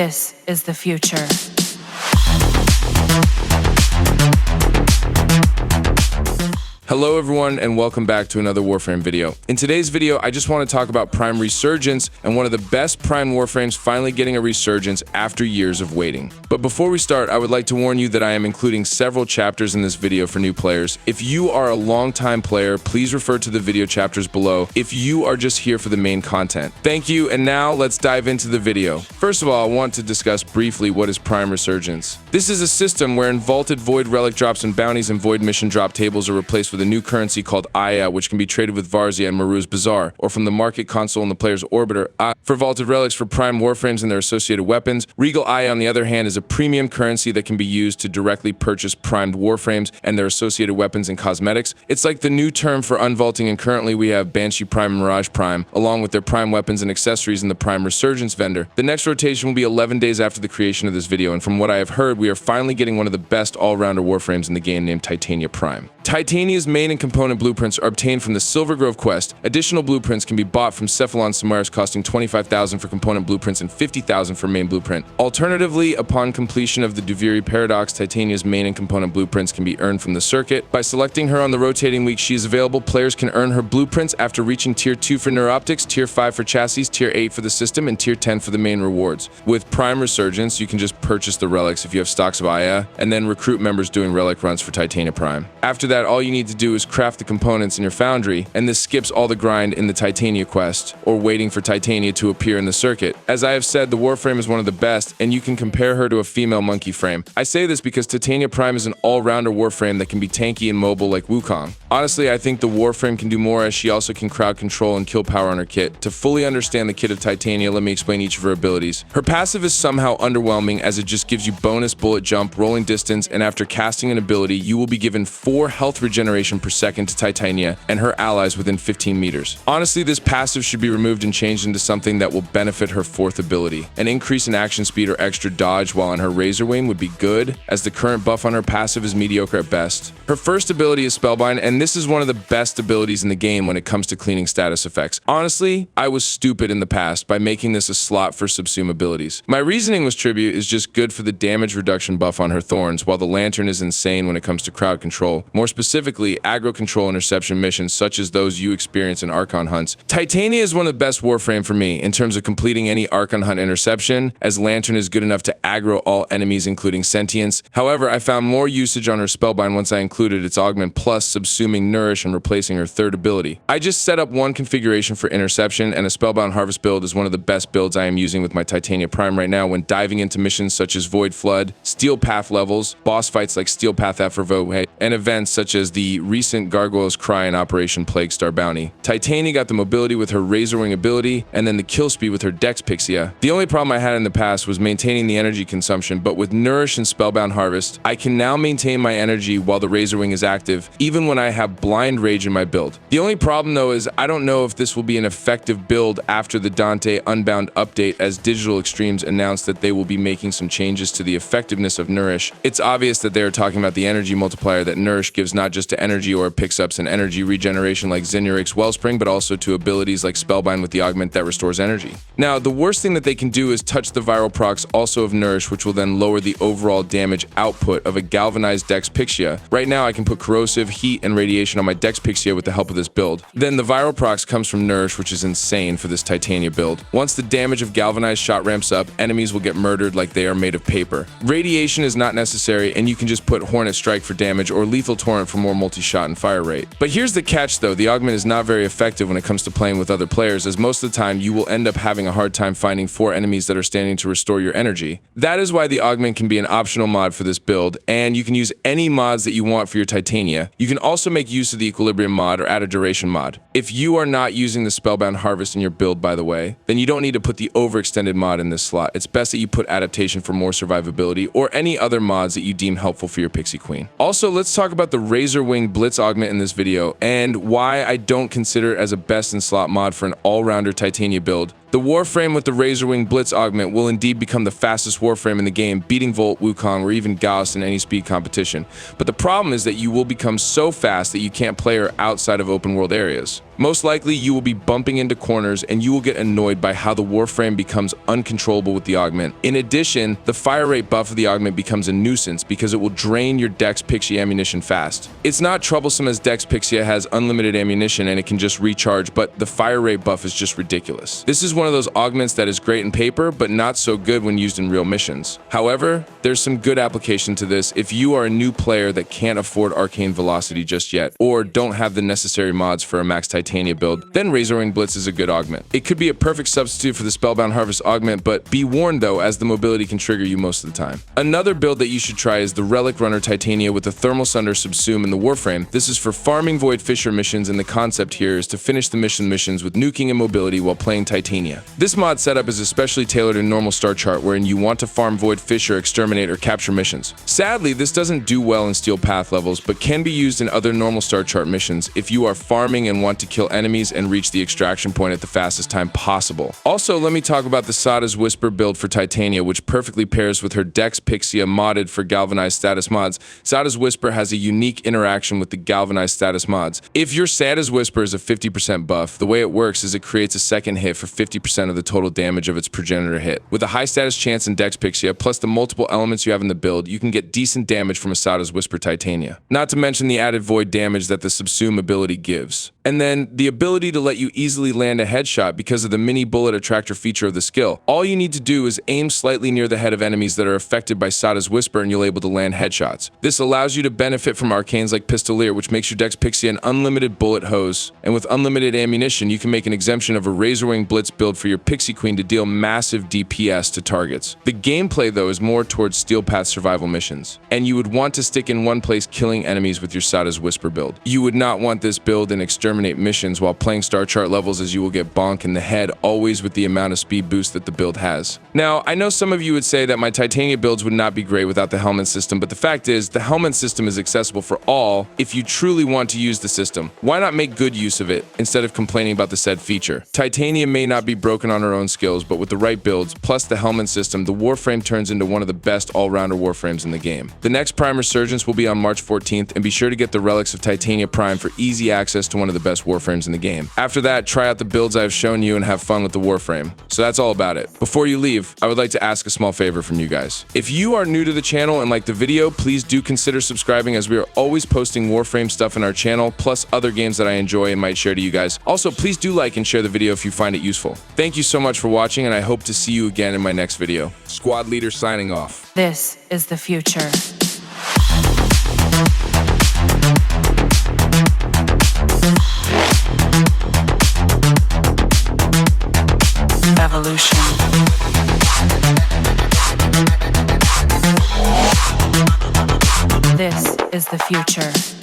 This is the future. Hello everyone and welcome back to another Warframe video. In today's video, I just want to talk about Prime Resurgence and one of the best Prime Warframes finally getting a resurgence after years of waiting. But before we start, I would like to warn you that I am including several chapters in this video for new players. If you are a long-time player, please refer to the video chapters below if you are just here for the main content. Thank you, and now let's dive into the video. First of all, I want to discuss briefly what is Prime Resurgence. This is a system wherein vaulted void relic drops and bounties and void mission drop tables are replaced with a new currency called Aya, which can be traded with Varzia and Maru's Bazaar, or from the market console in the player's orbiter. For vaulted relics for Prime Warframes and their associated weapons, Regal Aya, on the other hand, is a premium currency that can be used to directly purchase primed Warframes and their associated weapons and cosmetics. It's like the new term for unvaulting, and currently we have Banshee Prime and Mirage Prime, along with their Prime weapons and accessories in the Prime Resurgence vendor. The next rotation will be 11 days after the creation of this video, and from what I have heard, we are finally getting one of the best all-rounder Warframes in the game named Titania Prime. Titania's main and component blueprints are obtained from the Silver Grove quest. Additional blueprints can be bought from Cephalon Samaris, costing 25,000 for component blueprints and 50,000 for main blueprint. Alternatively, upon completion of the Duviri Paradox, Titania's main and component blueprints can be earned from the circuit. By selecting her on the rotating week she is available, players can earn her blueprints after reaching Tier 2 for Neuroptics, Tier 5 for chassis, Tier 8 for the system, and Tier 10 for the main rewards. With Prime Resurgence, you can just purchase the relics if you have stocks of Aya, and then recruit members doing relic runs for Titania Prime. After that, all you need to do is craft the components in your foundry, and this skips all the grind in the Titania quest, or waiting for Titania to appear in the circuit. As I have said, the Warframe is one of the best, and you can compare her to a female monkey frame. I say this because Titania Prime is an all-rounder Warframe that can be tanky and mobile like Wukong. Honestly, I think the Warframe can do more, as she also can crowd control and kill power on her kit. To fully understand the kit of Titania, let me explain each of her abilities. Her passive is somehow underwhelming, as it just gives you bonus bullet jump, rolling distance, and after casting an ability, you will be given 4 health regeneration per second to Titania and her allies within 15 meters. Honestly, this passive should be removed and changed into something that will benefit her 4th ability. An increase in action speed or extra dodge while on her Razor Wing would be good, as the current buff on her passive is mediocre at best. Her first ability is Spellbind, and this is one of the best abilities in the game when it comes to cleaning status effects. Honestly, I was stupid in the past by making this a slot for subsume abilities. My reasoning was Tribute is just good for the damage reduction buff on her Thorns, while the Lantern is insane when it comes to crowd control. More specifically, aggro control interception missions such as those you experience in Archon hunts. Titania is one of the best Warframe for me in terms of completing any Archon hunt interception, as Lantern is good enough to aggro all enemies including sentience. However, I found more usage on her Spellbind once I included its augment plus subsuming Nourish and replacing her 3rd ability. I just set up one configuration for interception, and a Spellbound Harvest build is one of the best builds I am using with my Titania Prime right now when diving into missions such as Void Flood, Steel Path levels, boss fights like Steel Path Aphrovohe, and events such as the recent Gargoyle's Cry and Operation Plague Star Bounty. Titania got the mobility with her Razor Wing ability, and then the kill speed with her Dex Pixia. The only problem I had in the past was maintaining the energy consumption, but with Nourish and Spellbound Harvest, I can now maintain my energy while the Razor Wing is active, even when I have Blind Rage in my build. The only problem though is I don't know if this will be an effective build after the Dante Unbound update, as Digital Extremes announced that they will be making some changes to the effectiveness of Nourish. It's obvious that they are talking about the energy multiplier that Nourish gives not just to energy or picks up an energy regeneration like Zinurix's Wellspring, but also to abilities like Spellbind with the augment that restores energy. Now, the worst thing that they can do is touch the viral procs also of Nourish, which will then lower the overall damage output of a galvanized Dex Pixia. Right now, I can put corrosive, heat, and radiation on my Dex Pixia with the help of this build. Then the viral procs comes from Nourish, which is insane for this Titania build. Once the damage of galvanized shot ramps up, enemies will get murdered like they are made of paper. Radiation is not necessary, and you can just put Hornet Strike for damage or Lethal Torrent for more multi-shot and fire rate. But here's the catch though, the augment is not very effective when it comes to playing with other players, as most of the time you will end up having a hard time finding 4 enemies that are standing to restore your energy. That is why the augment can be an optional mod for this build, and you can use any mods that you want for your Titania. You can also make use of the Equilibrium mod or add a duration mod. If you are not using the Spellbound Harvest in your build, by the way, then you don't need to put the overextended mod in this slot. It's best that you put Adaptation for more survivability or any other mods that you deem helpful for your Pixie Queen. Also, let's talk about the Razor Wing Blitz augment in this video and why I don't consider it as a best in slot mod for an all-rounder Titania build. The Warframe with the Razorwing Blitz augment will indeed become the fastest Warframe in the game, beating Volt, Wukong, or even Gauss in any speed competition. But the problem is that you will become so fast that you can't play her outside of open world areas. Most likely, you will be bumping into corners and you will get annoyed by how the Warframe becomes uncontrollable with the augment. In addition, the fire rate buff of the augment becomes a nuisance because it will drain your Dex Pixie ammunition fast. It's not troublesome as Dex Pixie has unlimited ammunition and it can just recharge, but the fire rate buff is just ridiculous. This is one of those augments that is great in paper, but not so good when used in real missions. However, there's some good application to this if you are a new player that can't afford Arcane Velocity just yet, or don't have the necessary mods for a max Titania build, then Razorwing Blitz is a good augment. It could be a perfect substitute for the Spellbound Harvest augment, but be warned though, as the mobility can trigger you most of the time. Another build that you should try is the Relic Runner Titania with the Thermal Sunder Subsume in the Warframe. This is for farming Void Fissure missions, and the concept here is to finish the missions with nuking and mobility while playing Titania. This mod setup is especially tailored in normal star chart, wherein you want to farm Void Fissure, exterminate, or capture missions. Sadly, this doesn't do well in Steel Path levels, but can be used in other normal star chart missions if you are farming and want to kill enemies and reach the extraction point at the fastest time possible. Also, let me talk about the Sada's Whisper build for Titania, which perfectly pairs with her Dex Pixia modded for Galvanized status mods. Sada's Whisper has a unique interaction with the Galvanized status mods. If your Sada's Whisper is a 50% buff, the way it works is it creates a second hit for 50% of the total damage of its progenitor hit. With a high status chance in Dex Pixia, plus the multiple elements you have in the build, you can get decent damage from a Sada's Whisper Titania. Not to mention the added void damage that the Subsume ability gives. And then the ability to let you easily land a headshot because of the mini bullet attractor feature of the skill. All you need to do is aim slightly near the head of enemies that are affected by Sada's Whisper and you'll be able to land headshots. This allows you to benefit from arcanes like Pistolier, which makes your Dex Pixie an unlimited bullet hose, and with unlimited ammunition you can make an exemption of a Razorwing Blitz build for your Pixie Queen to deal massive DPS to targets. The gameplay though is more towards Steel Path survival missions, and you would want to stick in one place killing enemies with your Sada's Whisper build. You would not want this build in exterminate missions while playing star chart levels, as you will get bonk in the head always with the amount of speed boost that the build has. Now, I know some of you would say that my Titania builds would not be great without the helmet system, but the fact is the helmet system is accessible for all if you truly want to use the system. Why not make good use of it instead of complaining about the said feature? Titania may not be broken on her own skills, but with the right builds plus the helmet system, the Warframe turns into one of the best all-rounder Warframes in the game. The next Prime Resurgence will be on March 14th, and be sure to get the Relics of Titania Prime for easy access to one of the best Warframes in the game. After that, try out the builds I've shown you and have fun with the Warframe. So that's all about it. Before you leave, I would like to ask a small favor from you guys. If you are new to the channel and like the video, please do consider subscribing, as we are always posting Warframe stuff in our channel, plus other games that I enjoy and might share to you guys. Also, please do like and share the video if you find it useful. Thank you so much for watching, and I hope to see you again in my next video. Squad Leader signing off. This is the future. Evolution. This is the future.